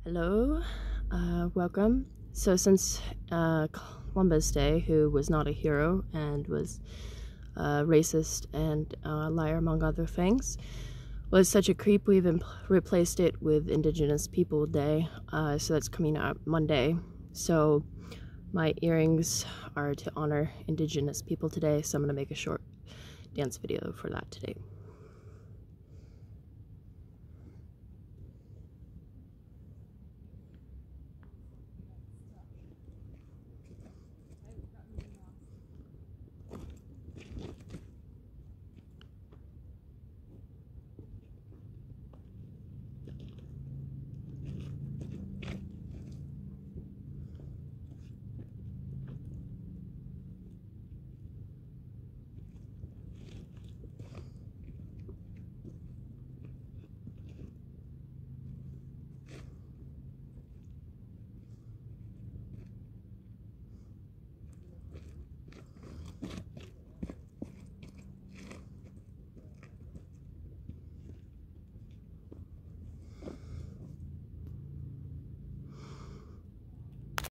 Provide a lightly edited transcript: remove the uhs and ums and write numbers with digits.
Hello, welcome. So since Columbus Day, who was not a hero and was racist and a liar among other things, was such a creep, we've replaced it with Indigenous People Day, so that's coming out Monday. So my earrings are to honor Indigenous people today, so I'm going to make a short dance video for that today.